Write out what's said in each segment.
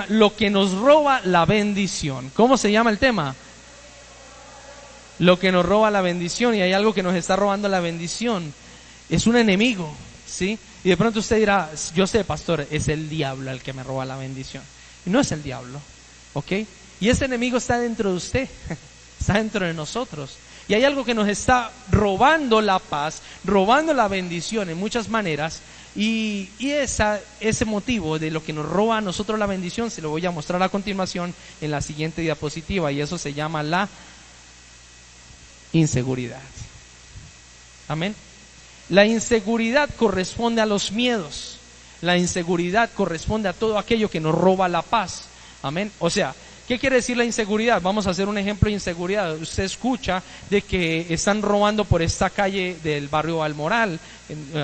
Lo que nos roba la bendición. ¿Cómo se llama el tema? Lo que nos roba la bendición. Y hay algo que nos está robando la bendición. Es un enemigo, ¿sí? Y de pronto usted dirá, yo sé, pastor, es el diablo el que me roba la bendición. Y no es el diablo, ¿ok? Y ese enemigo está dentro de usted, está dentro de nosotros. Y hay algo que nos está robando la paz, robando la bendición en muchas maneras. Y ese motivo de lo que nos roba a nosotros la bendición se lo voy a mostrar a continuación en la siguiente diapositiva. Y eso se llama la inseguridad. Amén. La inseguridad corresponde a los miedos. La inseguridad corresponde a todo aquello que nos roba la paz. Amén. O sea, ¿qué quiere decir la inseguridad? Vamos a hacer un ejemplo de inseguridad. Usted escucha de que están robando por esta calle del barrio Balmoral,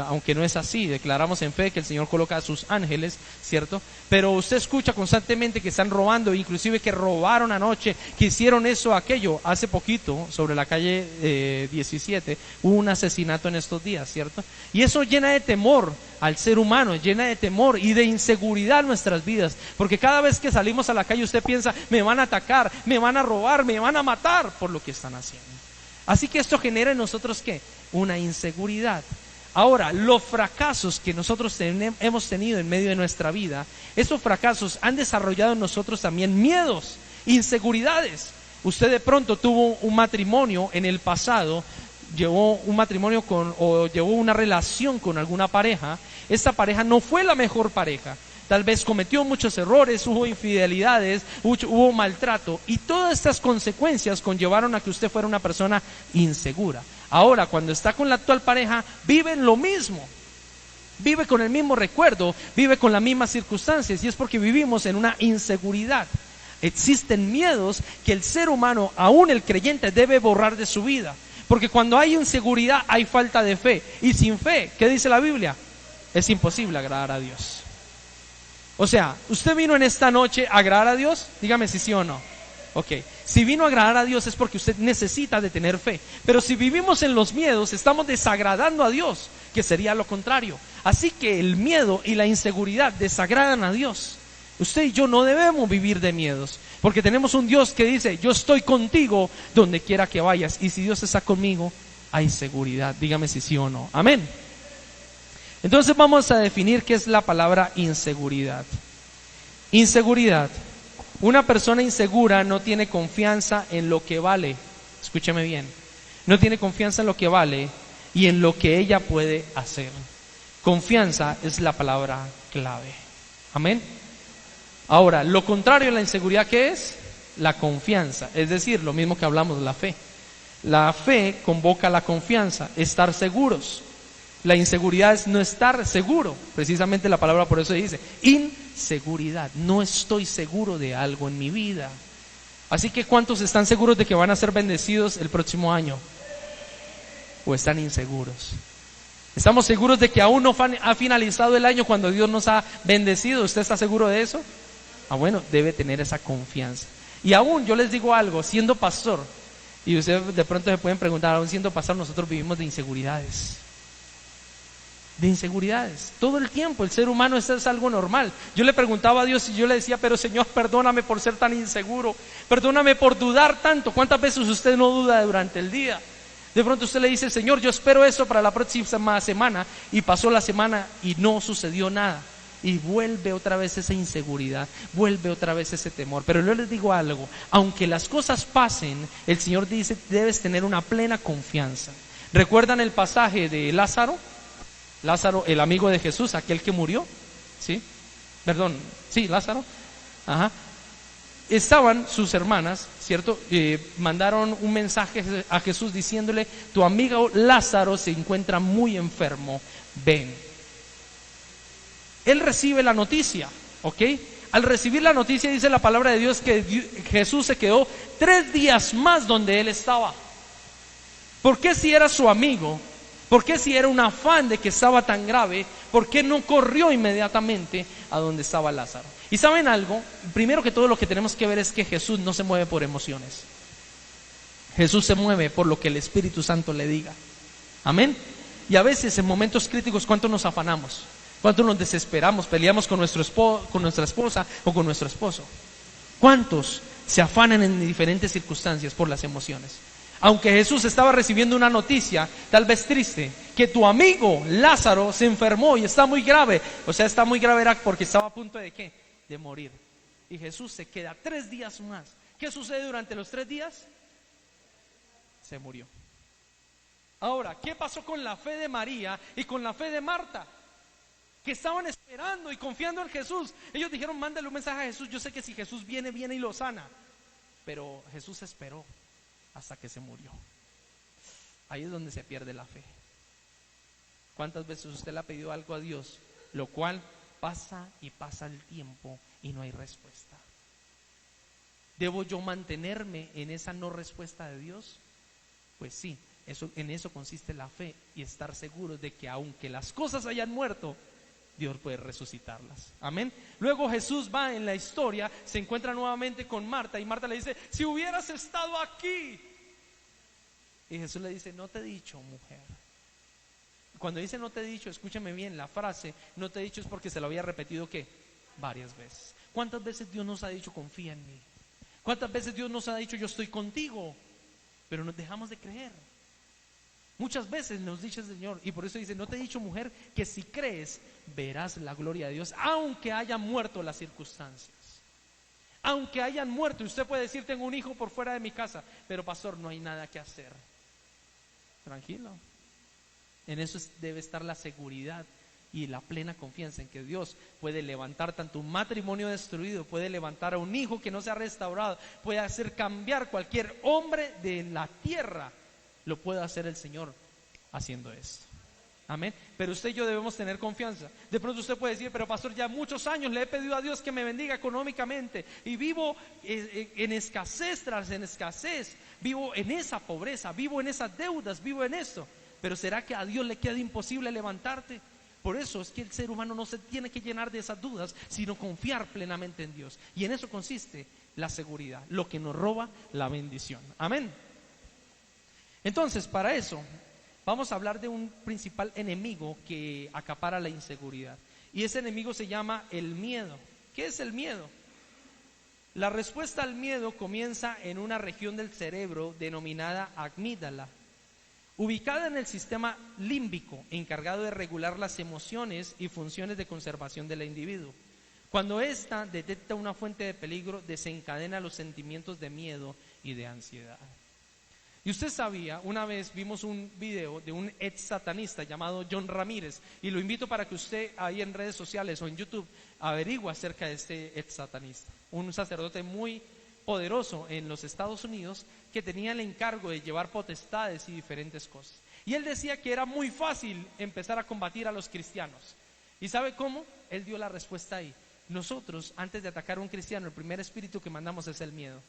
aunque no es así. Declaramos en fe que el Señor coloca a sus ángeles, ¿cierto? Pero usted escucha constantemente que están robando, inclusive que robaron anoche, que hicieron eso, aquello. Hace poquito, sobre la calle 17, hubo un asesinato en estos días, ¿cierto? Y eso llena de temor al ser humano, llena de temor y de inseguridad nuestras vidas, porque cada vez que salimos a la calle usted piensa, me van a atacar, me van a robar, me van a matar por lo que están haciendo. Así que esto genera en nosotros ¿qué? Una inseguridad. Ahora, los fracasos que nosotros hemos tenido en medio de nuestra vida, esos fracasos han desarrollado en nosotros también miedos, inseguridades. Usted de pronto tuvo un matrimonio en el pasado, llevó un matrimonio o llevó una relación con alguna pareja. Esta pareja no fue la mejor pareja, tal vez cometió muchos errores, hubo infidelidades, hubo maltrato, y todas estas consecuencias conllevaron a que usted fuera una persona insegura. Ahora, cuando está con la actual pareja, vive lo mismo, vive con el mismo recuerdo, vive con las mismas circunstancias, y es porque vivimos en una inseguridad. Existen miedos que el ser humano, aún el creyente, debe borrar de su vida. Porque cuando hay inseguridad hay falta de fe. Y sin fe, ¿qué dice la Biblia? Es imposible agradar a Dios. O sea, ¿usted vino en esta noche a agradar a Dios? Dígame si sí o no. Ok, si vino a agradar a Dios es porque usted necesita de tener fe. Pero si vivimos en los miedos, estamos desagradando a Dios, que sería lo contrario. Así que el miedo y la inseguridad desagradan a Dios. Usted y yo no debemos vivir de miedos, porque tenemos un Dios que dice, yo estoy contigo donde quiera que vayas. Y si Dios está conmigo, hay seguridad. Dígame si sí o no. Amén. Entonces vamos a definir qué es la palabra inseguridad. Inseguridad. Una persona insegura no tiene confianza en lo que vale. Escúcheme bien. No tiene confianza en lo que vale y en lo que ella puede hacer. Confianza es la palabra clave. Amén. Ahora, lo contrario a la inseguridad, ¿qué es? La confianza. Es decir, lo mismo que hablamos de la fe. La fe convoca la confianza, estar seguros. La inseguridad es no estar seguro. Precisamente la palabra por eso dice inseguridad. No estoy seguro de algo en mi vida. Así que ¿cuántos están seguros de que van a ser bendecidos el próximo año? ¿O están inseguros? ¿Estamos seguros de que aún no ha finalizado el año cuando Dios nos ha bendecido? ¿Usted está seguro de eso? Ah, bueno, debe tener esa confianza. Y aún yo les digo algo, siendo pastor, y ustedes de pronto se pueden preguntar, aún siendo pastor nosotros vivimos de inseguridades. De inseguridades, todo el tiempo. El ser humano es algo normal. Yo le preguntaba a Dios y yo le decía, pero Señor, perdóname por ser tan inseguro, perdóname por dudar tanto. ¿Cuántas veces usted no duda durante el día? De pronto usted le dice, Señor, yo espero eso para la próxima semana, y pasó la semana y no sucedió nada, y vuelve otra vez esa inseguridad, vuelve otra vez ese temor. Pero yo les digo algo, aunque las cosas pasen, el Señor dice, debes tener una plena confianza. ¿Recuerdan el pasaje de Lázaro? Lázaro, el amigo de Jesús, aquel que murió, ¿sí? Perdón, sí, Lázaro. Ajá. Estaban sus hermanas, ¿cierto? Mandaron un mensaje a Jesús diciéndole, tu amigo Lázaro se encuentra muy enfermo, ven. Él recibe la noticia, ¿ok? Al recibir la noticia dice la palabra de Dios que Jesús se quedó 3 días más donde él estaba. ¿Por qué si era su amigo? ¿Por qué si era un afán de que estaba tan grave? ¿Por qué no corrió inmediatamente a donde estaba Lázaro? Y ¿saben algo? Primero que todo lo que tenemos que ver es que Jesús no se mueve por emociones. Jesús se mueve por lo que el Espíritu Santo le diga. Amén. Y a veces en momentos críticos, ¿cuánto nos afanamos? ¿Cuántos nos desesperamos, peleamos con con nuestra esposa o con nuestro esposo? ¿Cuántos se afanan en diferentes circunstancias por las emociones? Aunque Jesús estaba recibiendo una noticia, tal vez triste, que tu amigo Lázaro se enfermó y está muy grave. O sea, está muy grave era porque estaba a punto de ¿qué? De morir. Y Jesús se queda 3 días más. ¿Qué sucede durante los 3 días? Se murió. Ahora, ¿qué pasó con la fe de María y con la fe de Marta? Que estaban esperando y confiando en Jesús. Ellos dijeron, mándale un mensaje a Jesús. Yo sé que si Jesús viene, viene y lo sana. Pero Jesús esperó hasta que se murió. Ahí es donde se pierde la fe. ¿Cuántas veces usted le ha pedido algo a Dios, lo cual pasa y pasa el tiempo y no hay respuesta? ¿Debo yo mantenerme en esa no respuesta de Dios? Pues sí, en eso consiste la fe, y estar seguros de que aunque las cosas hayan muerto, Dios puede resucitarlas. Amén. Luego Jesús va en la historia, se encuentra nuevamente con Marta, y Marta le dice, si hubieras estado aquí. Y Jesús le dice, no te he dicho, mujer. Cuando dice no te he dicho, escúchame bien, la frase no te he dicho es porque se lo había repetido ¿qué? Varias veces. ¿Cuántas veces Dios nos ha dicho confía en mí? ¿Cuántas veces Dios nos ha dicho yo estoy contigo? Pero nos dejamos de creer. Muchas veces nos dice el Señor, y por eso dice, no te he dicho, mujer, que si crees, verás la gloria de Dios, aunque hayan muerto las circunstancias. Aunque hayan muerto, y usted puede decir, tengo un hijo por fuera de mi casa, pero pastor, no hay nada que hacer. Tranquilo. En eso debe estar la seguridad y la plena confianza en que Dios puede levantar tanto un matrimonio destruido, puede levantar a un hijo que no se ha restaurado, puede hacer cambiar cualquier hombre de la tierra. Lo puede hacer el Señor haciendo esto. Amén. Pero usted y yo debemos tener confianza. De pronto usted puede decir, pero pastor, ya muchos años le he pedido a Dios que me bendiga económicamente y vivo en escasez tras en escasez, vivo en esa pobreza, vivo en esas deudas, vivo en esto. Pero ¿será que a Dios le queda imposible levantarte? Por eso es que el ser humano no se tiene que llenar de esas dudas, sino confiar plenamente en Dios. Y en eso consiste la seguridad, lo que nos roba la bendición. Amén. Entonces, para eso vamos a hablar de un principal enemigo que acapara la inseguridad. Y ese enemigo se llama el miedo. ¿Qué es el miedo? La respuesta al miedo comienza en una región del cerebro denominada amígdala, ubicada en el sistema límbico, encargado de regular las emociones y funciones de conservación del individuo. Cuando ésta detecta una fuente de peligro, desencadena los sentimientos de miedo y de ansiedad. Y usted sabía, una vez vimos un video de un ex satanista llamado John Ramírez, y lo invito para que usted ahí en redes sociales o en YouTube averigüe acerca de este ex satanista, un sacerdote muy poderoso en los Estados Unidos que tenía el encargo de llevar potestades y diferentes cosas. Y él decía que era muy fácil empezar a combatir a los cristianos. ¿Y sabe cómo? Él dio la respuesta ahí. Nosotros, antes de atacar a un cristiano, el primer espíritu que mandamos es el miedo.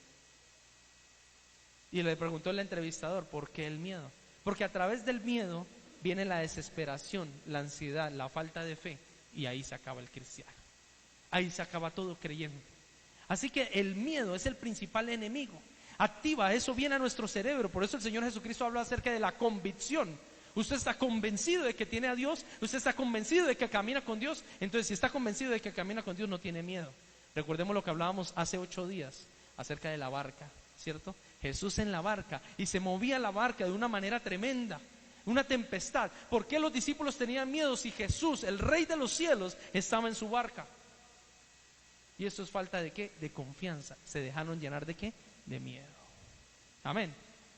Y le preguntó el entrevistador, ¿por qué el miedo? Porque a través del miedo viene la desesperación, la ansiedad, la falta de fe, y ahí se acaba el cristiano. Ahí se acaba todo creyente. Así que el miedo es el principal enemigo. Activa, eso viene a nuestro cerebro. Por eso el Señor Jesucristo habla acerca de la convicción. Usted está convencido de que tiene a Dios, usted está convencido de que camina con Dios. Entonces, si está convencido de que camina con Dios, no tiene miedo. Recordemos lo que hablábamos hace 8 días acerca de la barca, ¿cierto? Jesús en la barca, y se movía la barca de una manera tremenda, una tempestad. ¿Por qué los discípulos tenían miedo si Jesús, el Rey de los cielos, estaba en su barca? Y eso es falta de ¿qué? De confianza. Se dejaron llenar de ¿qué? De miedo. Amén.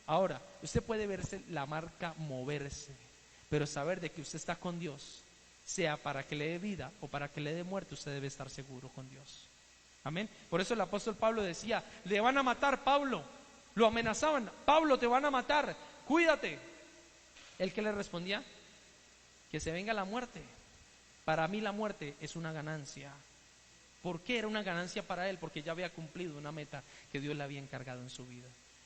Ahora, usted puede verse la barca moverse, pero saber de que usted está con Dios, sea para que le dé vida o para que le dé muerte, usted debe estar seguro con Dios. Amén. Por eso el apóstol Pablo decía, le van a matar, Pablo. Lo amenazaban, Pablo, te van a matar, cuídate. ¿El que le respondía? Que se venga la muerte. Para mí la muerte es una ganancia. ¿Por qué era una ganancia para él? Porque ya había cumplido una meta que Dios le había encargado en su vida.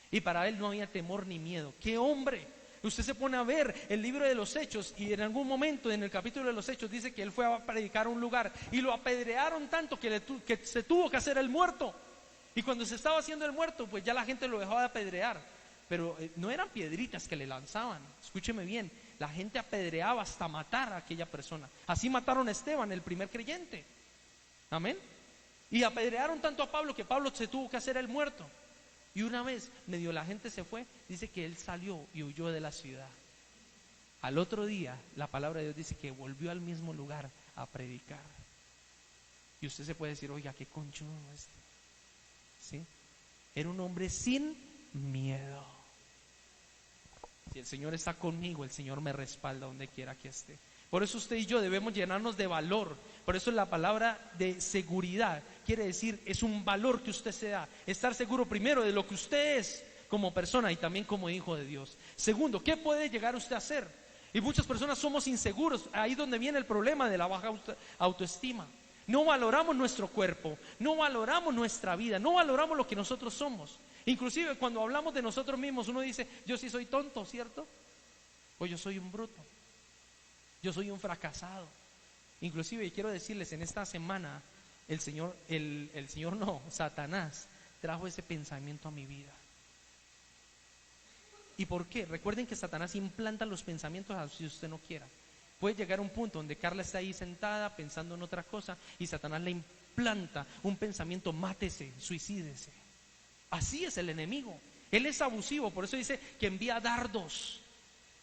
Y para él no había temor ni miedo. ¡Qué hombre! Usted se pone a ver el libro de los Hechos, y en algún momento en el capítulo de los Hechos dice que él fue a predicar a un lugar y lo apedrearon tanto que se tuvo que hacer el muerto. Y cuando se estaba haciendo el muerto, pues ya la gente lo dejaba de apedrear. Pero no eran piedritas que le lanzaban, escúcheme bien, la gente apedreaba hasta matar a aquella persona. Así mataron a Esteban, el primer creyente. Amén. Y apedrearon tanto a Pablo que Pablo se tuvo que hacer el muerto. Y una vez medio la gente se fue, dice que él salió y huyó de la ciudad. Al otro día, la palabra de Dios dice que volvió al mismo lugar a predicar. Y usted se puede decir, oiga, qué conchudo este. ¿Sí? Era un hombre sin miedo. Si el Señor está conmigo, el Señor me respalda donde quiera que esté. Por eso usted y yo debemos llenarnos de valor. Por eso la palabra de seguridad quiere decir, es un valor que usted se da. Estar seguro primero de lo que usted es como persona y también como hijo de Dios. Segundo, ¿qué puede llegar usted a ser? Y muchas personas somos inseguros. Ahí es donde viene el problema de la baja autoestima. No valoramos nuestro cuerpo, no valoramos nuestra vida, no valoramos lo que nosotros somos. Inclusive cuando hablamos de nosotros mismos, uno dice, yo sí soy tonto, ¿cierto? O yo soy un bruto. Yo soy un fracasado. Inclusive quiero decirles, en esta semana Satanás trajo ese pensamiento a mi vida. ¿Y por qué? Recuerden que Satanás implanta los pensamientos así usted no quiera. Puede llegar a un punto donde Carla está ahí sentada pensando en otra cosa y Satanás le implanta un pensamiento, mátese, suicídese. Así es el enemigo. Él es abusivo, por eso dice que envía dardos.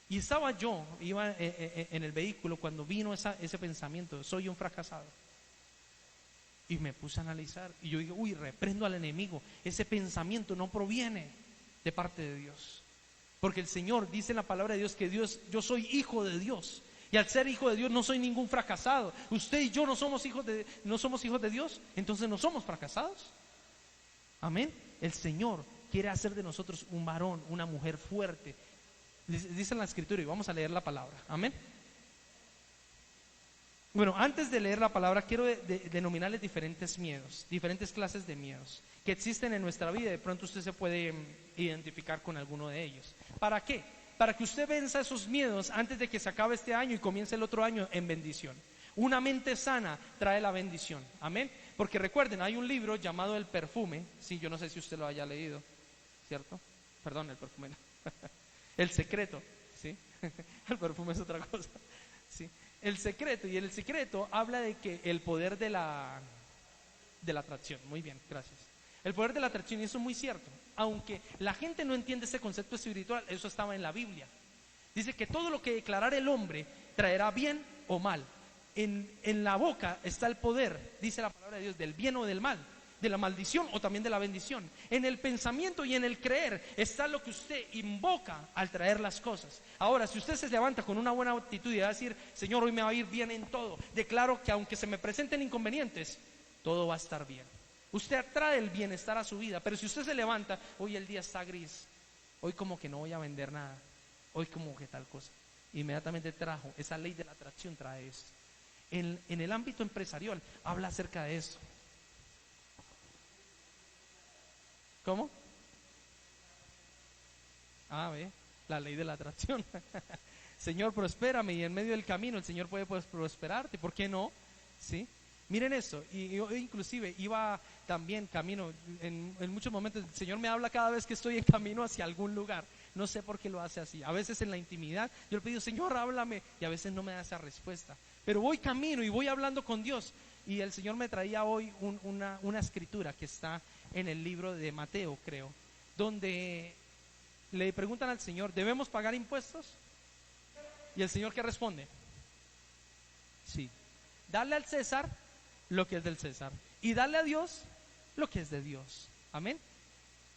Y iba en el vehículo cuando vino ese pensamiento, soy un fracasado. Y me puse a analizar y yo digo, reprendo al enemigo. Ese pensamiento no proviene de parte de Dios. Porque el Señor dice en la palabra de Dios que yo soy hijo de Dios. Y al ser hijo de Dios no soy ningún fracasado. Usted y yo no somos hijos de Dios, entonces no somos fracasados. Amén. El Señor quiere hacer de nosotros un varón, una mujer fuerte. Dice en la escritura y vamos a leer la palabra. Amén. Bueno, antes de leer la palabra quiero denominarles diferentes miedos, diferentes clases de miedos que existen en nuestra vida. De pronto usted se puede identificar con alguno de ellos. ¿Para qué? Para que usted venza esos miedos antes de que se acabe este año y comience el otro año en bendición. Una mente sana trae la bendición. Amén. Porque recuerden, hay un libro llamado El Perfume. Sí, yo no sé si usted lo haya leído, ¿cierto? Perdón, El Perfume no. El Secreto, ¿sí? El perfume es otra cosa, ¿sí? El Secreto, y el Secreto habla de que el poder de la atracción. Muy bien, gracias. El poder de la atracción, y eso es muy cierto. Aunque la gente no entiende ese concepto espiritual, eso estaba en la Biblia. Dice que todo lo que declarara el hombre traerá bien o mal. En la boca está el poder, dice la palabra de Dios, del bien o del mal, de la maldición o también de la bendición. En el pensamiento y en el creer está lo que usted invoca al traer las cosas. Ahora, si usted se levanta con una buena actitud y va a decir, Señor, hoy me va a ir bien en todo, declaro que aunque se me presenten inconvenientes, todo va a estar bien. Usted atrae el bienestar a su vida. Pero si usted se levanta, hoy el día está gris, hoy como que no voy a vender nada, hoy como que tal cosa, inmediatamente trajo, esa ley de la atracción trae eso. En el ámbito empresarial habla acerca de eso. ¿Cómo? Ve, la ley de la atracción. Señor, prospérame, y en medio del camino el Señor puede prosperarte, ¿por qué no? ¿Sí? Miren esto, y yo inclusive iba también camino, en muchos momentos el Señor me habla cada vez que estoy en camino hacia algún lugar. No sé por qué lo hace así. A veces en la intimidad yo le pido, Señor, háblame, y a veces no me da esa respuesta. Pero voy camino y voy hablando con Dios. Y el Señor me traía hoy una escritura que está en el libro de Mateo, creo, donde le preguntan al Señor, ¿debemos pagar impuestos? Y el Señor, ¿qué responde? Sí. Darle al César lo que es del César y darle a Dios lo que es de Dios. Amén.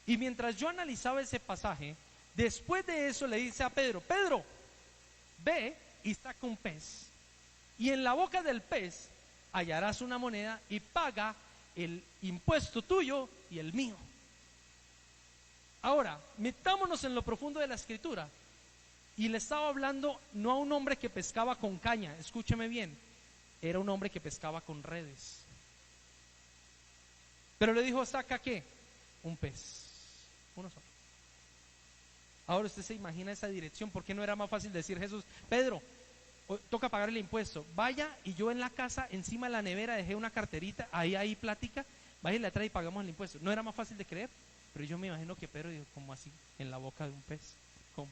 Y mientras yo analizaba ese pasaje, después de eso le dice a Pedro, Pedro, ve y saca un pez, y en la boca del pez hallarás una moneda y paga el impuesto tuyo y el mío. Ahora, metámonos en lo profundo de la escritura. Y le estaba hablando no a un hombre que pescaba con caña, escúcheme bien, era un hombre que pescaba con redes. Pero le dijo, ¿saca qué? Un pez, uno solo. Ahora usted se imagina esa dirección. ¿Por qué no era más fácil decir, Jesús, Pedro, toca pagar el impuesto, vaya, y yo en la casa, encima de la nevera dejé una carterita, ahí plática, vaya y la trae y pagamos el impuesto? ¿No era más fácil de creer? Pero yo me imagino que Pedro dijo, ¿cómo así? En la boca de un pez, ¿cómo?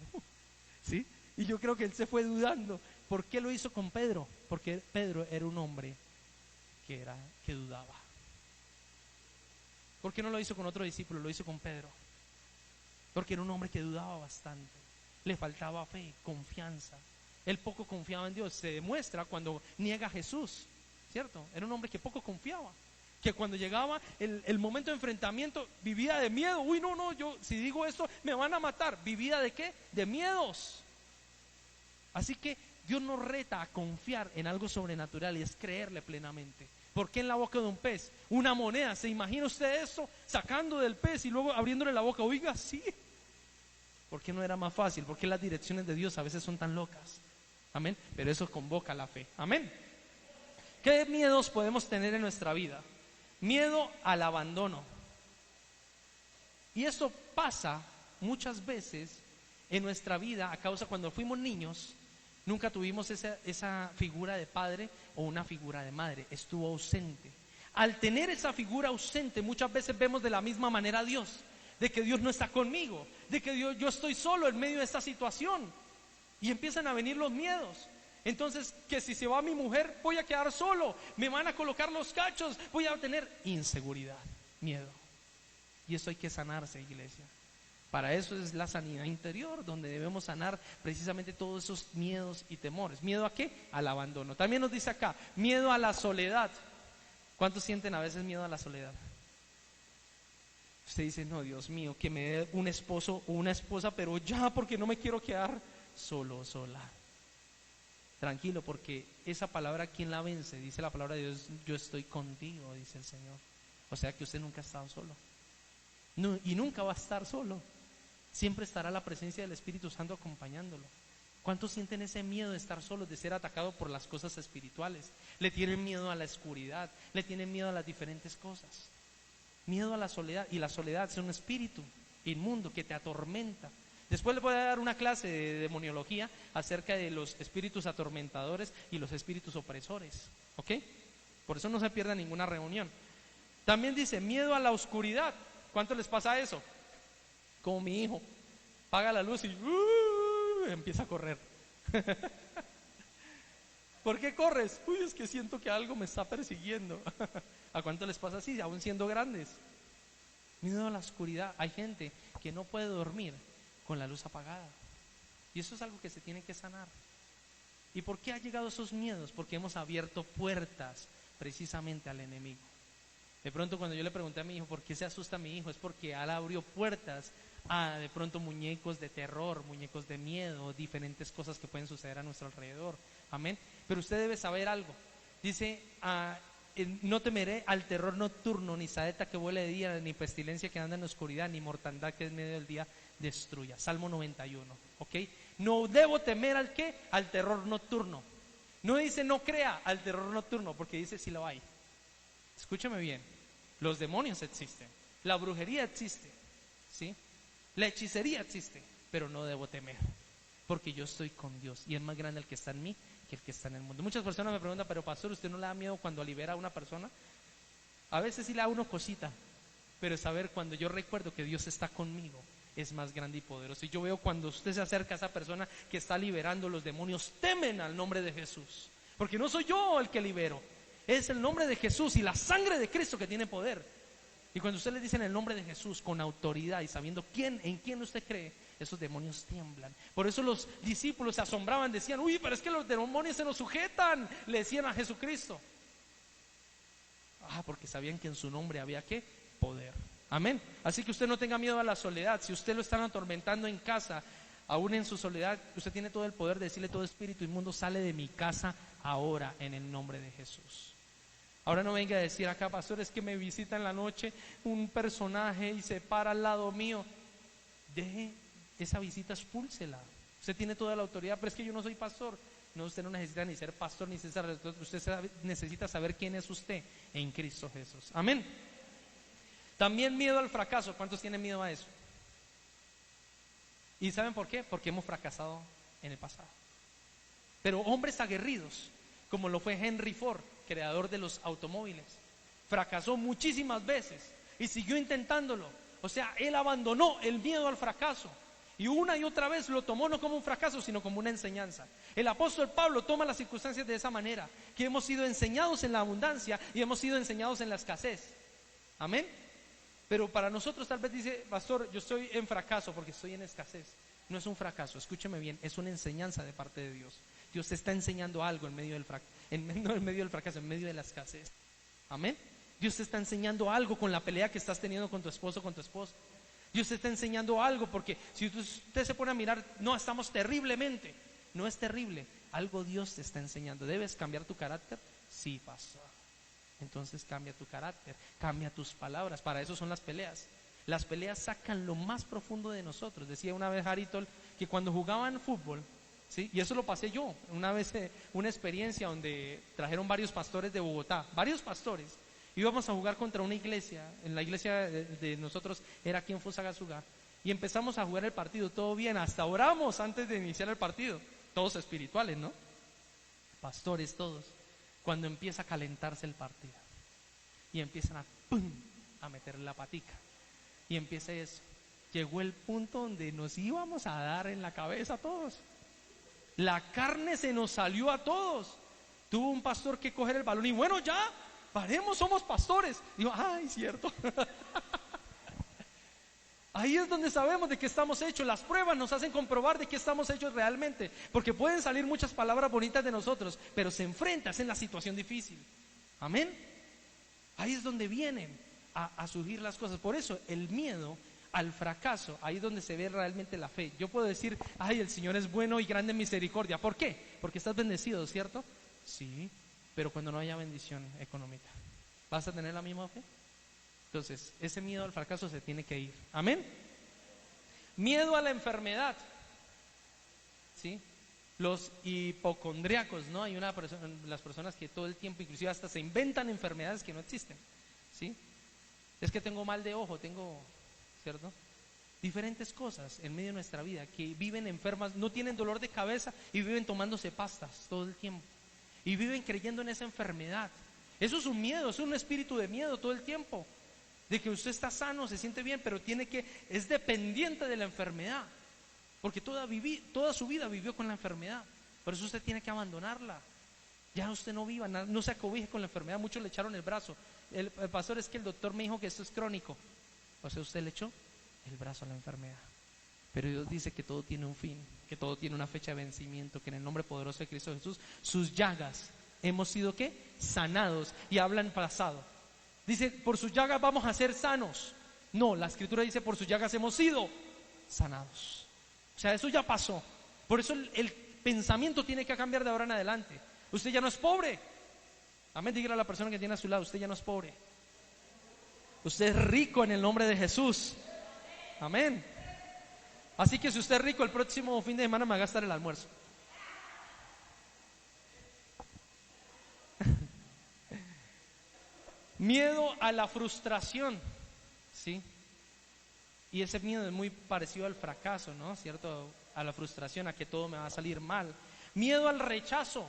¿Sí? Y yo creo que él se fue dudando. ¿Por qué lo hizo con Pedro? Porque Pedro era un hombre que dudaba. ¿Por qué no lo hizo con otro discípulo? Lo hizo con Pedro. Porque era un hombre que dudaba bastante. Le faltaba fe, confianza. Él poco confiaba en Dios. Se demuestra cuando niega a Jesús, ¿cierto? Era un hombre que poco confiaba. Que cuando llegaba el momento de enfrentamiento vivía de miedo. Uy, no, yo si digo esto me van a matar. ¿Vivía de qué? De miedos. Así que Dios nos reta a confiar en algo sobrenatural y es creerle plenamente. ¿Por qué en la boca de un pez? Una moneda. ¿Se imagina usted eso? Sacando del pez y luego abriéndole la boca. Oiga, sí. ¿Por qué no era más fácil? ¿Por qué las direcciones de Dios a veces son tan locas? Amén. Pero eso convoca la fe. Amén. ¿Qué miedos podemos tener en nuestra vida? Miedo al abandono. Y eso pasa muchas veces en nuestra vida a causa cuando fuimos niños. Nunca tuvimos esa figura de padre o una figura de madre. Estuvo ausente. Al tener esa figura ausente, muchas veces vemos de la misma manera a Dios. De que Dios no está conmigo. De que yo estoy solo en medio de esta situación. Y empiezan a venir los miedos. Entonces, que si se va mi mujer, voy a quedar solo. Me van a colocar los cachos. Voy a tener inseguridad, miedo. Y eso hay que sanarse, iglesia. Para eso es la sanidad interior, donde debemos sanar precisamente todos esos miedos y temores. ¿Miedo a qué? Al abandono. También nos dice acá, miedo a la soledad. ¿Cuántos sienten a veces miedo a la soledad? Usted dice, no, Dios mío, que me dé un esposo o una esposa, pero ya, porque no me quiero quedar solo, sola. Tranquilo, porque esa palabra, ¿quién la vence? Dice la palabra de Dios, yo estoy contigo, dice el Señor. O sea que usted nunca ha estado solo. No, y nunca va a estar solo. Siempre estará la presencia del Espíritu Santo acompañándolo. ¿Cuántos sienten ese miedo de estar solos, de ser atacado por las cosas espirituales? Le tienen miedo a la oscuridad, le tienen miedo a las diferentes cosas. Miedo a la soledad, y la soledad es un espíritu inmundo que te atormenta. Después le voy a dar una clase de demoniología acerca de los espíritus atormentadores y los espíritus opresores, ¿ok? Por eso no se pierda ninguna reunión. También dice, miedo a la oscuridad. ¿Cuánto les pasa eso? Como mi hijo, apaga la luz y empieza a correr. ¿Por qué corres? Uy, es que siento que algo me está persiguiendo. ¿A cuánto les pasa así, aún siendo grandes? Miedo a la oscuridad. Hay gente que no puede dormir con la luz apagada. Y eso es algo que se tiene que sanar. ¿Y por qué ha llegado esos miedos? Porque hemos abierto puertas precisamente al enemigo. De pronto cuando yo le pregunté a mi hijo, ¿por qué se asusta mi hijo? Es porque él abrió puertas a de pronto muñecos de terror, muñecos de miedo, diferentes cosas que pueden suceder a nuestro alrededor. Amén. Pero usted debe saber algo. Dice, no temeré al terror nocturno, ni saeta que vuele de día, ni pestilencia que anda en la oscuridad, ni mortandad que en medio del día destruya. Salmo 91, ¿ok? No debo temer al ¿qué? Al terror nocturno. No dice no crea al terror nocturno, porque dice sí lo hay. Escúchame bien, los demonios existen, la brujería existe, ¿sí? La hechicería existe, pero no debo temer, porque yo estoy con Dios y es más grande el que está en mí que el que está en el mundo. Muchas personas me preguntan, pero pastor, ¿usted no le da miedo cuando libera a una persona? A veces sí le da uno cosita, pero saber cuando yo recuerdo que Dios está conmigo es más grande y poderoso. Y yo veo cuando usted se acerca a esa persona que está liberando, los demonios temen al nombre de Jesús, porque no soy yo el que libero. Es el nombre de Jesús y la sangre de Cristo que tiene poder. Y cuando usted le dice en el nombre de Jesús con autoridad y sabiendo en quién usted cree, esos demonios tiemblan. Por eso los discípulos se asombraban, decían, uy, pero es que los demonios se nos sujetan, le decían a Jesucristo. Porque sabían que en su nombre había ¿qué? Poder. Amén. Así que usted no tenga miedo a la soledad. Si usted lo están atormentando en casa, aún en su soledad, usted tiene todo el poder de decirle: todo espíritu inmundo sale de mi casa ahora en el nombre de Jesús. Ahora no venga a decir acá, pastor, es que me visita en la noche un personaje y se para al lado mío. Deje esa visita, expúlsela. Usted tiene toda la autoridad, pero es que yo no soy pastor. No, usted no necesita ni ser pastor ni ser sacerdote. Usted necesita saber quién es usted en Cristo Jesús. Amén. También miedo al fracaso. ¿Cuántos tienen miedo a eso? ¿Y saben por qué? Porque hemos fracasado en el pasado. Pero hombres aguerridos, como lo fue Henry Ford, creador de los automóviles, fracasó muchísimas veces y siguió intentándolo. O sea, él abandonó el miedo al fracaso Y una y otra vez lo tomó no como un fracaso, sino como una enseñanza. El apóstol Pablo toma las circunstancias de esa manera, que hemos sido enseñados en la abundancia y hemos sido enseñados en la escasez. Amén. Pero para nosotros tal vez dice, pastor, yo estoy en fracaso porque estoy en escasez. No es un fracaso, escúcheme bien, es una enseñanza de parte de Dios. Dios te está enseñando algo en medio del fracaso, no en medio del fracaso, en medio de la escasez. Amén. Dios te está enseñando algo con la pelea que estás teniendo con tu esposo, con tu esposa. Dios te está enseñando algo, porque si usted se pone a mirar, no, estamos terriblemente. No es terrible, algo Dios te está enseñando. ¿Debes cambiar tu carácter? Sí, pastor. Entonces cambia tu carácter, cambia tus palabras. Para eso son las peleas. Las peleas sacan lo más profundo de nosotros. Decía una vez Haritol que cuando jugaban fútbol, ¿sí? Y eso lo pasé yo una vez, una experiencia donde trajeron varios pastores de Bogotá, varios pastores. Íbamos a jugar contra una iglesia, en la iglesia de nosotros era aquí en Fusagasugá, y empezamos a jugar el partido, todo bien, hasta oramos antes de iniciar el partido, todos espirituales, ¿no? Pastores todos, cuando empieza a calentarse el partido, y empiezan a ¡pum!, a meter la patica, y empieza eso, llegó el punto donde nos íbamos a dar en la cabeza a todos, la carne se nos salió a todos, tuvo un pastor que coger el balón y bueno, ya, paremos, somos pastores. Digo, ay, cierto. Ahí es donde sabemos de qué estamos hechos. Las pruebas nos hacen comprobar de qué estamos hechos realmente. Porque pueden salir muchas palabras bonitas de nosotros, pero se enfrentas en la situación difícil. Amén. Ahí es donde vienen a surgir las cosas. Por eso el miedo al fracaso, ahí es donde se ve realmente la fe. Yo puedo decir, ay, el Señor es bueno y grande en misericordia. ¿Por qué? Porque estás bendecido, ¿cierto? Sí. Pero cuando no haya bendición económica, ¿vas a tener la misma fe? Entonces, ese miedo al fracaso se tiene que ir. Amén. Miedo a la enfermedad. ¿Sí? Los hipocondríacos, ¿no? Hay las personas que todo el tiempo, inclusive hasta se inventan enfermedades que no existen. ¿Sí? Es que tengo mal de ojo, ¿cierto? Diferentes cosas en medio de nuestra vida, que viven enfermas, no tienen dolor de cabeza y viven tomándose pastas todo el tiempo. Y viven creyendo en esa enfermedad. Eso es un miedo, es un espíritu de miedo todo el tiempo. De que usted está sano, se siente bien, pero es dependiente de la enfermedad. Porque toda su vida vivió con la enfermedad. Por eso usted tiene que abandonarla. Ya usted no viva, no se acobije con la enfermedad. Muchos le echaron el brazo. El pastor, es que el doctor me dijo que esto es crónico. O sea, usted le echó el brazo a la enfermedad. Pero Dios dice que todo tiene un fin, que todo tiene una fecha de vencimiento, que en el nombre poderoso de Cristo Jesús, sus llagas hemos sido ¿qué? Sanados. Y hablan pasado. Dice, por sus llagas vamos a ser sanos. No, la escritura dice, por sus llagas hemos sido sanados. O sea, eso ya pasó. Por eso el pensamiento tiene que cambiar de ahora en adelante. Usted ya no es pobre. Amén, dígale a la persona que tiene a su lado, usted ya no es pobre. Usted es rico en el nombre de Jesús. Amén. Así que si usted es rico, el próximo fin de semana me va a gastar el almuerzo. Miedo a la frustración, ¿sí? Y ese miedo es muy parecido al fracaso, ¿no? ¿Cierto? A la frustración, a que todo me va a salir mal. Miedo al rechazo.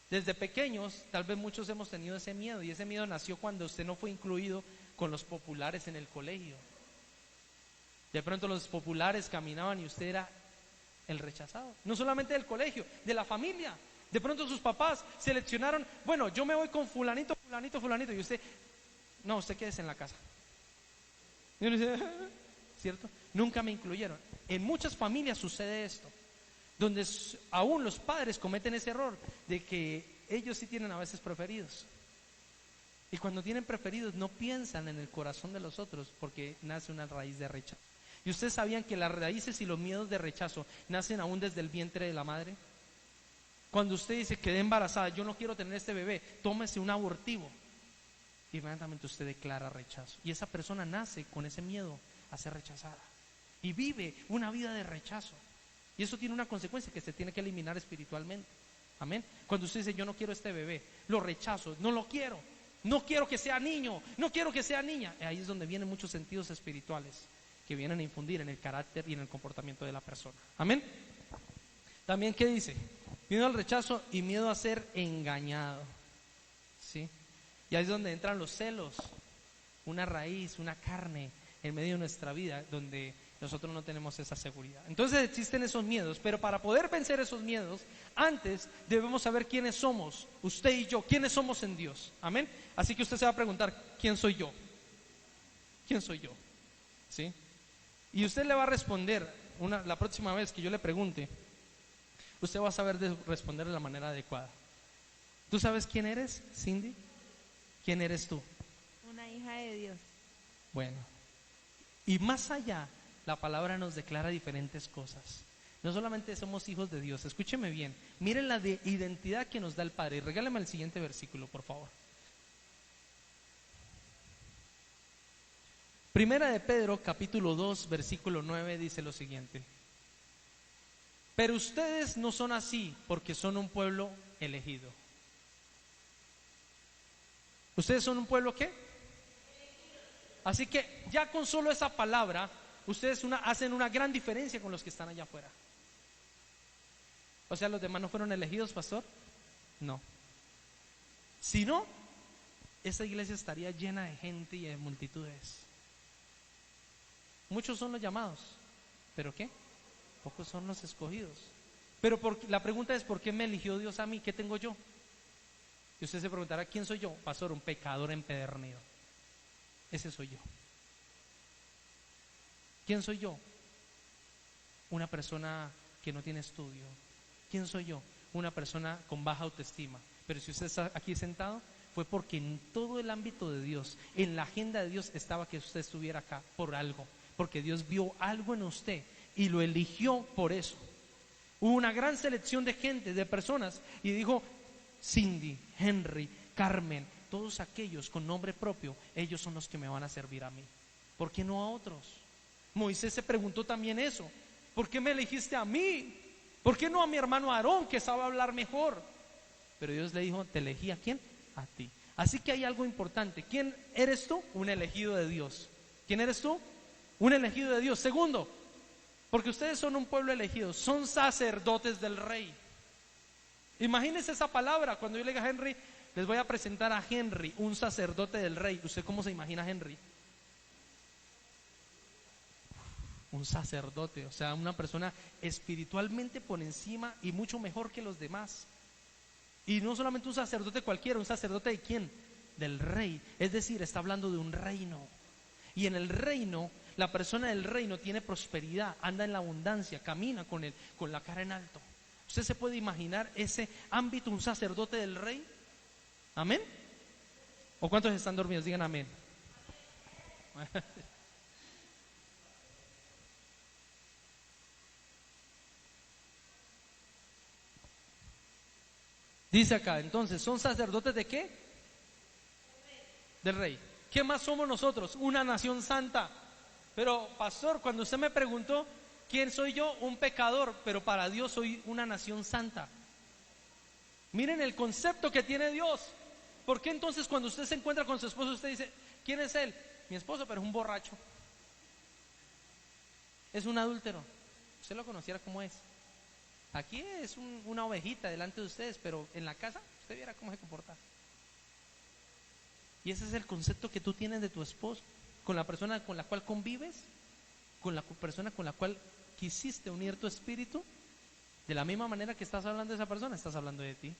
Desde pequeños, tal vez muchos hemos tenido ese miedo, y ese miedo nació cuando usted no fue incluido con los populares en el colegio. De pronto los populares caminaban y usted era el rechazado. No solamente del colegio, de la familia. De pronto sus papás seleccionaron, bueno, yo me voy con fulanito, fulanito, fulanito. Y usted, no, usted quédese en la casa. Y uno dice, ¿cierto? Nunca me incluyeron. En muchas familias sucede esto, donde aún los padres cometen ese error de que ellos sí tienen a veces preferidos. Y cuando tienen preferidos no piensan en el corazón de los otros, porque nace una raíz de rechazo. ¿Y ustedes sabían que las raíces y los miedos de rechazo nacen aún desde el vientre de la madre? Cuando usted dice, quedé embarazada, yo no quiero tener este bebé, tómese un abortivo. Inmediatamente usted declara rechazo. Y esa persona nace con ese miedo a ser rechazada. Y vive una vida de rechazo. Y eso tiene una consecuencia que se tiene que eliminar espiritualmente. Amén. Cuando usted dice, yo no quiero este bebé, lo rechazo, no lo quiero. No quiero que sea niño, no quiero que sea niña. Ahí es donde vienen muchos sentidos espirituales que vienen a infundir en el carácter y en el comportamiento de la persona. Amén. También, ¿qué dice? Miedo al rechazo y miedo a ser engañado. ¿Sí? Y ahí es donde entran los celos, una raíz, una carne en medio de nuestra vida, donde Nosotros no tenemos esa seguridad. Entonces existen esos miedos, pero para poder vencer esos miedos, antes debemos saber quiénes somos, usted y yo, quiénes somos en Dios. Amén. Así que usted se va a preguntar, ¿quién soy yo? ¿Quién soy yo? ¿Sí? Y usted le va a responder, la próxima vez que yo le pregunte, usted va a saber responder de la manera adecuada. ¿Tú sabes quién eres, Cindy? ¿Quién eres tú? Una hija de Dios. Bueno, y más allá, la palabra nos declara diferentes cosas. No solamente somos hijos de Dios, escúcheme bien, miren la identidad que nos da el Padre. Y regálame el siguiente versículo, por favor. Primera de Pedro, capítulo 2, versículo 9, dice lo siguiente: pero ustedes no son así, porque son un pueblo elegido. ¿Ustedes son un pueblo qué? Así que ya con solo esa palabra, ustedes hacen una gran diferencia con los que están allá afuera. O sea, ¿los demás no fueron elegidos, pastor? No. Si no, esta iglesia estaría llena de gente y de multitudes. Muchos son los llamados, ¿pero qué? Pocos son los escogidos. Pero la pregunta es, ¿por qué me eligió Dios a mí? ¿Qué tengo yo? Y usted se preguntará, ¿quién soy yo? Pastor, un pecador empedernido. Ese soy yo. ¿Quién soy yo? Una persona que no tiene estudio. ¿Quién soy yo? Una persona con baja autoestima. Pero si usted está aquí sentado, fue porque en todo el ámbito de Dios, en la agenda de Dios estaba que usted estuviera acá por algo. Porque Dios vio algo en usted y lo eligió por eso. Hubo una gran selección de gente, de personas, y dijo, Cindy, Henry, Carmen, todos aquellos con nombre propio, ellos son los que me van a servir a mí. ¿Por qué no a otros? Moisés se preguntó también eso. ¿Por qué me elegiste a mí? ¿Por qué no a mi hermano Aarón, que sabe hablar mejor? Pero Dios le dijo, ¿te elegí a quién? A ti. Así que hay algo importante. ¿Quién eres tú? Un elegido de Dios. ¿Quién eres tú? Un elegido de Dios. Segundo, porque ustedes son un pueblo elegido, son sacerdotes del rey. Imagínense esa palabra. Cuando yo le diga a Henry, les voy a presentar a Henry, un sacerdote del rey. ¿Usted cómo se imagina a Henry? Un sacerdote, o sea, una persona espiritualmente por encima y mucho mejor que los demás. Y no solamente un sacerdote cualquiera, un sacerdote ¿de quién? Del rey. Es decir, está hablando de un reino. Y en el reino, la persona del reino tiene prosperidad, anda en la abundancia, camina con la cara en alto. ¿Usted se puede imaginar ese ámbito, un sacerdote del rey? ¿Amén? ¿O cuántos están dormidos? Digan amén. Dice acá, entonces, ¿son sacerdotes de qué? Del rey. ¿Qué más somos nosotros? Una nación santa. Pero, pastor, cuando usted me preguntó, ¿quién soy yo? Un pecador, pero para Dios soy una nación santa. Miren el concepto que tiene Dios. ¿Por qué entonces cuando usted se encuentra con su esposo, usted dice, ¿quién es él? Mi esposo, pero es un borracho. Es un adúltero. Usted lo conociera como es. Aquí es una ovejita delante de ustedes, pero en la casa usted viera cómo se comporta. Y ese es el concepto que tú tienes de tu esposo, con la persona con la cual convives, con la persona con la cual quisiste unir tu espíritu. De la misma manera que estás hablando de esa persona, estás hablando de ti.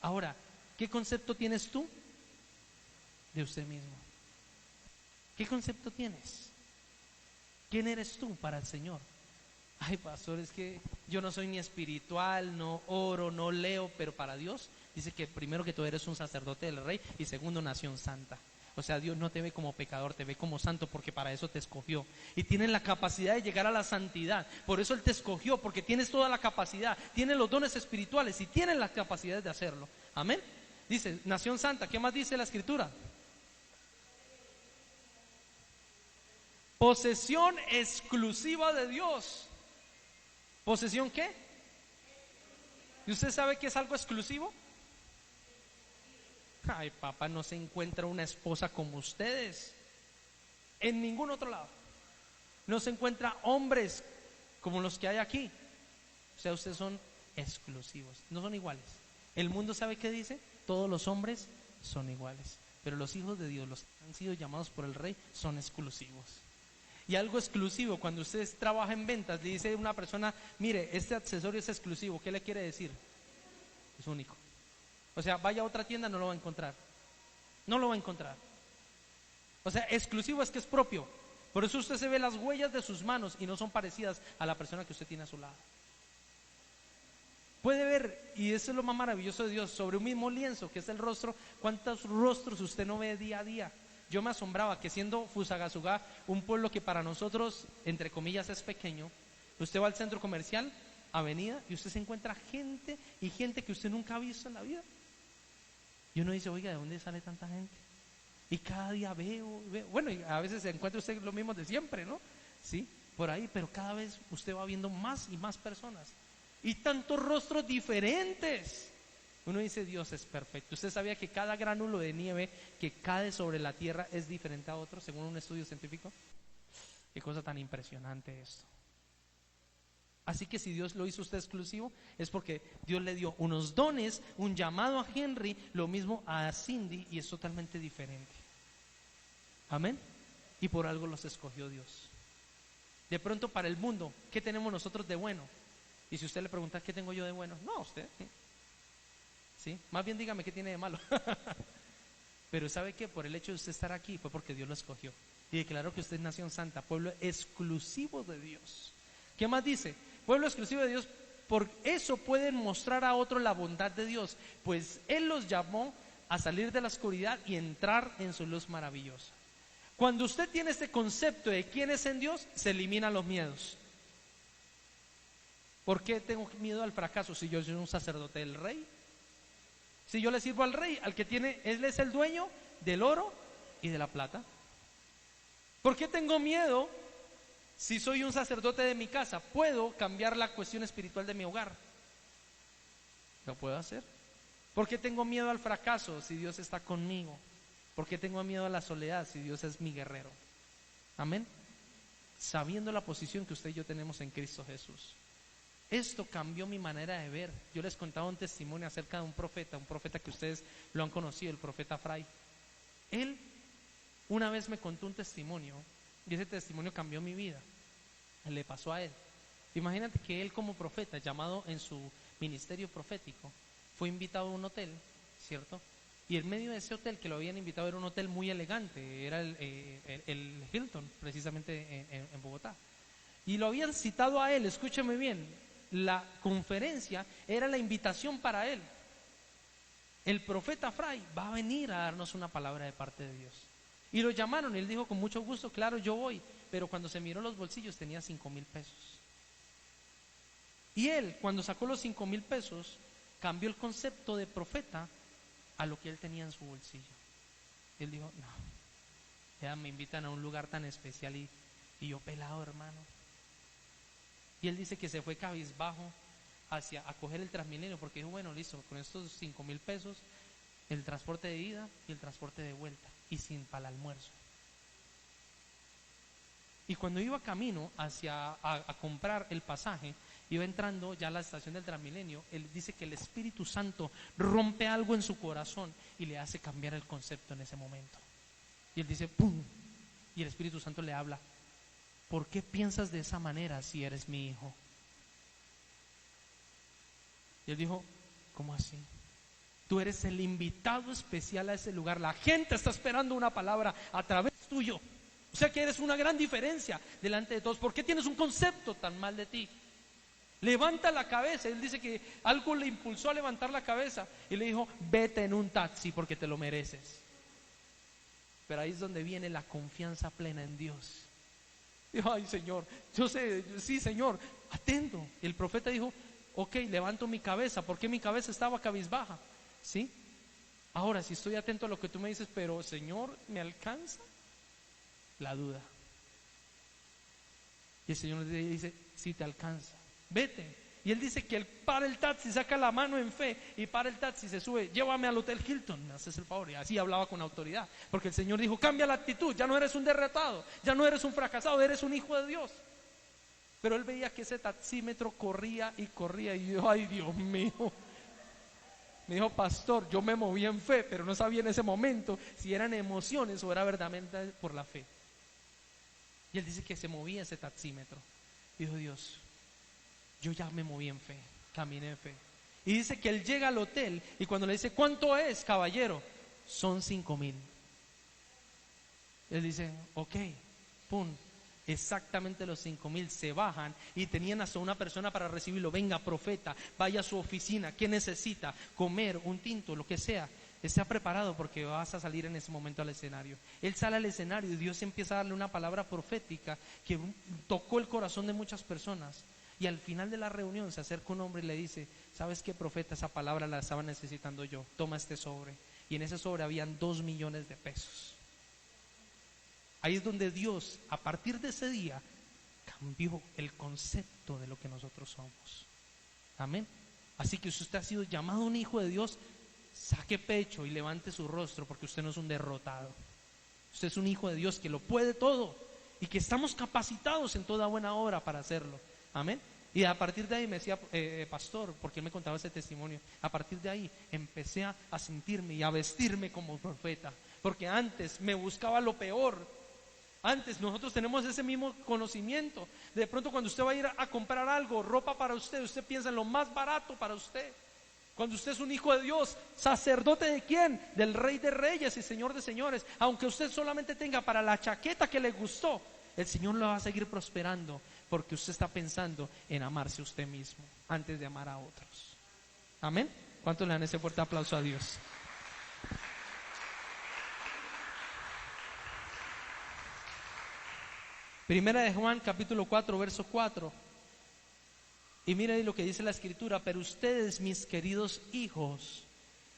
Ahora, ¿qué concepto tienes tú de usted mismo? ¿Qué concepto tienes? ¿Quién eres tú para el Señor? Ay, pastor, es que yo no soy ni espiritual, no oro, no leo, pero para Dios dice que primero que todo eres un sacerdote del rey y segundo, nación santa. O sea, Dios no te ve como pecador, te ve como santo porque para eso te escogió. Y tienes la capacidad de llegar a la santidad. Por eso Él te escogió, porque tienes toda la capacidad, tienes los dones espirituales y tienes las capacidades de hacerlo. Amén. Dice, nación santa, ¿qué más dice la Escritura? Posesión exclusiva de Dios. ¿Posesión qué? ¿Y usted sabe qué es algo exclusivo? Ay, papá, no se encuentra una esposa como ustedes en ningún otro lado. No se encuentra hombres como los que hay aquí. O sea, ustedes son exclusivos, no son iguales. El mundo sabe qué dice, todos los hombres son iguales, pero los hijos de Dios, los que han sido llamados por el Rey, son exclusivos. Y algo exclusivo, cuando usted trabaja en ventas, le dice a una persona, mire, este accesorio es exclusivo, ¿qué le quiere decir? Es único. O sea, vaya a otra tienda, no lo va a encontrar. No lo va a encontrar. O sea, exclusivo es que es propio. Por eso usted se ve las huellas de sus manos y no son parecidas a la persona que usted tiene a su lado. Puede ver, y eso es lo más maravilloso de Dios, sobre un mismo lienzo que es el rostro, cuántos rostros usted no ve día a día. Yo me asombraba que siendo Fusagasugá un pueblo que para nosotros, entre comillas, es pequeño, usted va al centro comercial, avenida, y usted se encuentra gente y gente que usted nunca ha visto en la vida. Y uno dice, oiga, ¿de dónde sale tanta gente? Y cada día veo, bueno, y a veces se encuentra usted lo mismo de siempre, ¿no? Sí, por ahí, pero cada vez usted va viendo más y más personas. Y tantos rostros diferentes. Uno dice, Dios es perfecto. ¿Usted sabía que cada gránulo de nieve que cae sobre la tierra es diferente a otro, según un estudio científico? Qué cosa tan impresionante esto. Así que si Dios lo hizo usted exclusivo, es porque Dios le dio unos dones, un llamado a Henry, lo mismo a Cindy, y es totalmente diferente. Amén. Y por algo los escogió Dios. De pronto para el mundo, ¿qué tenemos nosotros de bueno? Y si usted le pregunta, ¿qué tengo yo de bueno? No, usted. ¿Sí? Más bien dígame qué tiene de malo. Pero ¿sabe qué? Por el hecho de usted estar aquí fue porque Dios lo escogió. Y declaró que usted es nación santa, pueblo exclusivo de Dios. ¿Qué más dice? Pueblo exclusivo de Dios, por eso pueden mostrar a otros la bondad de Dios, pues Él los llamó a salir de la oscuridad y entrar en su luz maravillosa. Cuando usted tiene este concepto de quién es en Dios, se eliminan los miedos. ¿Por qué tengo miedo al fracaso si yo soy un sacerdote del rey? Si yo le sirvo al rey, al que tiene, él es el dueño del oro y de la plata. ¿Por qué tengo miedo si soy un sacerdote de mi casa? Puedo cambiar la cuestión espiritual de mi hogar. ¿Lo puedo hacer? ¿Por qué tengo miedo al fracaso si Dios está conmigo? ¿Por qué tengo miedo a la soledad si Dios es mi guerrero? Amén. Sabiendo la posición que usted y yo tenemos en Cristo Jesús. Esto cambió mi manera de ver. Yo les contaba un testimonio acerca de un profeta que ustedes lo han conocido, el profeta Fray. Él una vez me contó un testimonio y ese testimonio cambió mi vida. Le pasó a él. Imagínate que él como profeta, llamado en su ministerio profético, fue invitado a un hotel, ¿cierto? Y en medio de ese hotel que lo habían invitado era un hotel muy elegante, era el Hilton, precisamente en Bogotá. Y lo habían citado a él, escúcheme bien, la conferencia era la invitación para él. El profeta Fray va a venir a darnos una palabra de parte de Dios. Y lo llamaron y él dijo con mucho gusto, claro, yo voy. Pero cuando se miró los bolsillos tenía 5,000 pesos. Y él, cuando sacó los 5,000 pesos, cambió el concepto de profeta a lo que él tenía en su bolsillo. Y él dijo, no, ya me invitan a un lugar tan especial y yo pelado, hermano. Y él dice que se fue cabizbajo a coger el Transmilenio, porque dijo, bueno, listo, con estos 5,000 pesos, el transporte de ida y el transporte de vuelta, y sin para el almuerzo. Y cuando iba camino a comprar el pasaje, iba entrando ya a la estación del Transmilenio, él dice que el Espíritu Santo rompe algo en su corazón y le hace cambiar el concepto en ese momento. Y él dice, ¡pum! Y el Espíritu Santo le habla, ¿por qué piensas de esa manera si eres mi hijo? Y él dijo, ¿cómo así? Tú eres el invitado especial a ese lugar. La gente está esperando una palabra a través tuyo. O sea que eres una gran diferencia delante de todos. ¿Por qué tienes un concepto tan mal de ti? Levanta la cabeza. Él dice que algo le impulsó a levantar la cabeza y le dijo, vete en un taxi porque te lo mereces. Pero ahí es donde viene la confianza plena en Dios. Dijo, ay Señor, yo sé, sí Señor, atento. Y el profeta dijo, ok, levanto mi cabeza, porque mi cabeza estaba cabizbaja, ¿sí? Ahora, si estoy atento a lo que tú me dices, pero Señor, ¿me alcanza? La duda. Y el Señor le dice, sí te alcanza, vete. Y él dice que él para el taxi, saca la mano en fe y para el taxi, se sube, llévame al Hotel Hilton, me haces el favor. Y así hablaba con autoridad, porque el Señor dijo, cambia la actitud, ya no eres un derrotado, ya no eres un fracasado, eres un hijo de Dios. Pero él veía que ese taxímetro corría y corría y yo, ay Dios mío. Me dijo, pastor, yo me moví en fe, pero no sabía en ese momento si eran emociones o era verdaderamente por la fe. Y él dice que se movía ese taxímetro. Dijo, Dios, yo ya me moví en fe, caminé en fe. Y dice que él llega al hotel y cuando le dice, ¿cuánto es, caballero? Son 5,000. Él dice, ok, pum, exactamente los 5,000. Se bajan y tenían hasta una persona para recibirlo. Venga, profeta, vaya a su oficina. ¿Qué necesita? Comer, un tinto, lo que sea. Está preparado porque vas a salir en ese momento al escenario. Él sale al escenario y Dios empieza a darle una palabra profética que tocó el corazón de muchas personas. Y al final de la reunión se acerca un hombre y le dice, ¿sabes qué, profeta? Esa palabra la estaba necesitando yo. Toma este sobre. Y en ese sobre habían 2 millones de pesos. Ahí es donde Dios, a partir de ese día, cambió el concepto de lo que nosotros somos. Amén. Así que si usted ha sido llamado un hijo de Dios, saque pecho y levante su rostro, porque usted no es un derrotado. Usted es un hijo de Dios que lo puede todo y que estamos capacitados en toda buena obra para hacerlo. Amén. Y a partir de ahí me decía, pastor, porque él me contaba ese testimonio, a partir de ahí empecé a sentirme y a vestirme como profeta, porque antes me buscaba lo peor. Antes nosotros tenemos ese mismo conocimiento. De pronto cuando usted va a ir a comprar algo, ropa para usted, usted piensa en lo más barato para usted. Cuando usted es un hijo de Dios, sacerdote de quién? Del Rey de Reyes y Señor de Señores. Aunque usted solamente tenga para la chaqueta que le gustó, el Señor lo va a seguir prosperando, porque usted está pensando en amarse a usted mismo antes de amar a otros. Amén. ¿Cuántos le dan ese fuerte aplauso a Dios? Primera de Juan, capítulo 4, verso 4. Y mire lo que dice la Escritura: pero ustedes, mis queridos hijos,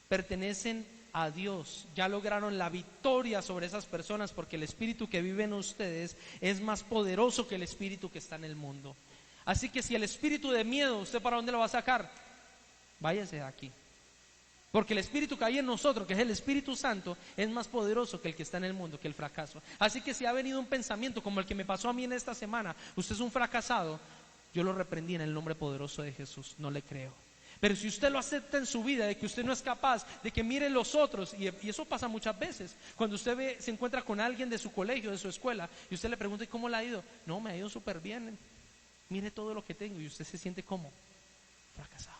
pertenecen a Dios. Ya lograron la victoria sobre esas personas, porque el espíritu que vive en ustedes es más poderoso que el espíritu que está en el mundo. Así que si el espíritu de miedo, ¿usted para dónde lo va a sacar? Váyase de aquí. Porque el espíritu que hay en nosotros, que es el Espíritu Santo, es más poderoso que el que está en el mundo, que el fracaso. Así que si ha venido un pensamiento como el que me pasó a mí en esta semana, usted es un fracasado, yo lo reprendí en el nombre poderoso de Jesús, no le creo. Pero si usted lo acepta en su vida, de que usted no es capaz, de que miren los otros, y eso pasa muchas veces, cuando usted se encuentra con alguien de su colegio, de su escuela, y usted le pregunta, ¿y cómo le ha ido? No, me ha ido súper bien, mire todo lo que tengo, y usted se siente como fracasado.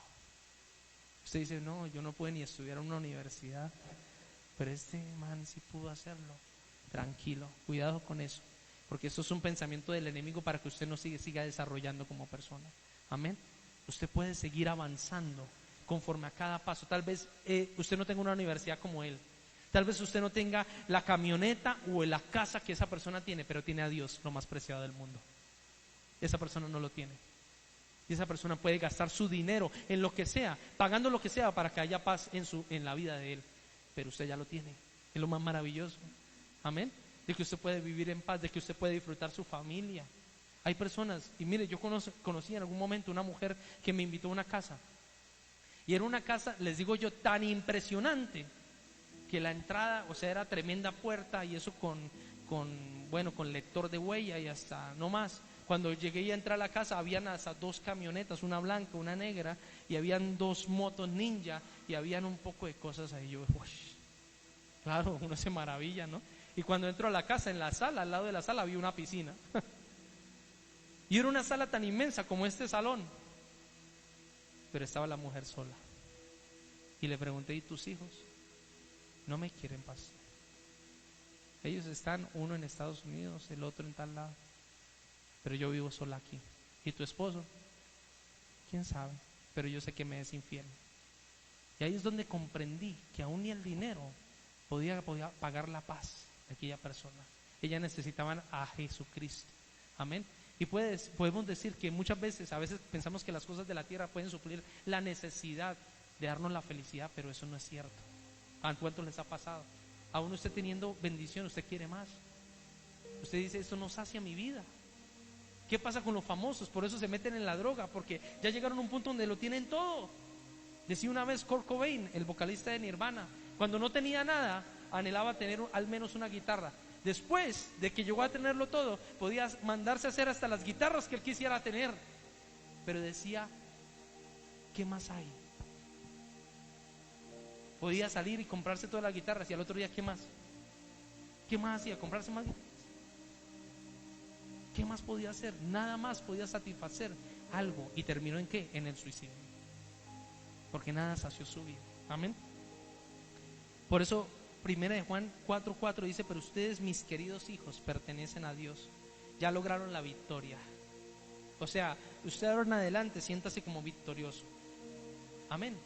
Usted dice, no, yo no puedo ni estudiar en una universidad, pero este man sí pudo hacerlo. Tranquilo, cuidado con eso, porque eso es un pensamiento del enemigo para que usted no siga desarrollando como persona. Amén. Usted puede seguir avanzando conforme a cada paso. Tal vez usted no tenga una universidad como él. Tal vez usted no tenga la camioneta o la casa que esa persona tiene, pero tiene a Dios, lo más preciado del mundo. Esa persona no lo tiene. Y esa persona puede gastar su dinero en lo que sea, pagando lo que sea para que haya paz en la vida de él. Pero usted ya lo tiene. Es lo más maravilloso. Amén. De que usted puede vivir en paz, de que usted puede disfrutar su familia. Hay personas, y mire, yo conocí en algún momento una mujer que me invitó a una casa. Y era una casa, les digo yo, tan impresionante, que la entrada, o sea, era tremenda puerta, y eso con lector de huella y hasta no más. Cuando llegué y entré a la casa, habían hasta 2 camionetas, una blanca, una negra, y habían 2 motos ninja, y habían un poco de cosas ahí. Yo, uy, claro, uno se maravilla, ¿no? Y cuando entro a la casa, en la sala, al lado de la sala, había una piscina. Y era una sala tan inmensa como este salón. Pero estaba la mujer sola. Y le pregunté, ¿y tus hijos? No me quieren, pastor. Ellos están, uno en Estados Unidos, el otro en tal lado. Pero yo vivo sola aquí. ¿Y tu esposo? ¿Quién sabe? Pero yo sé que me es infiel. Y ahí es donde comprendí que aún ni el dinero podía pagar la paz de aquella persona. Ellas necesitaban a Jesucristo. Amén. Y podemos decir que muchas veces, a veces pensamos que las cosas de la tierra pueden suplir la necesidad de darnos la felicidad, pero eso no es cierto. ¿A cuántos les ha pasado? Aún usted teniendo bendición, usted quiere más. Usted dice, esto no sacia mi vida. ¿Qué pasa con los famosos? Por eso se meten en la droga, porque ya llegaron a un punto donde lo tienen todo. Decía una vez Kurt Cobain, el vocalista de Nirvana, cuando no tenía nada, anhelaba tener al menos una guitarra. Después de que llegó a tenerlo todo, podía mandarse a hacer hasta las guitarras que él quisiera tener. Pero decía, ¿qué más hay? Podía salir y comprarse todas las guitarras, y al otro día, ¿qué más? ¿Qué más hacía? Comprarse más guitarras. ¿Qué más podía hacer? Nada más podía satisfacer algo. ¿Y terminó en qué? En el suicidio. Porque nada sació su vida. Amén. Por eso, 1 Juan 4:4 dice: pero ustedes, mis queridos hijos, pertenecen a Dios. Ya lograron la victoria. O sea, usted ahora en adelante siéntase como victorioso. Amén.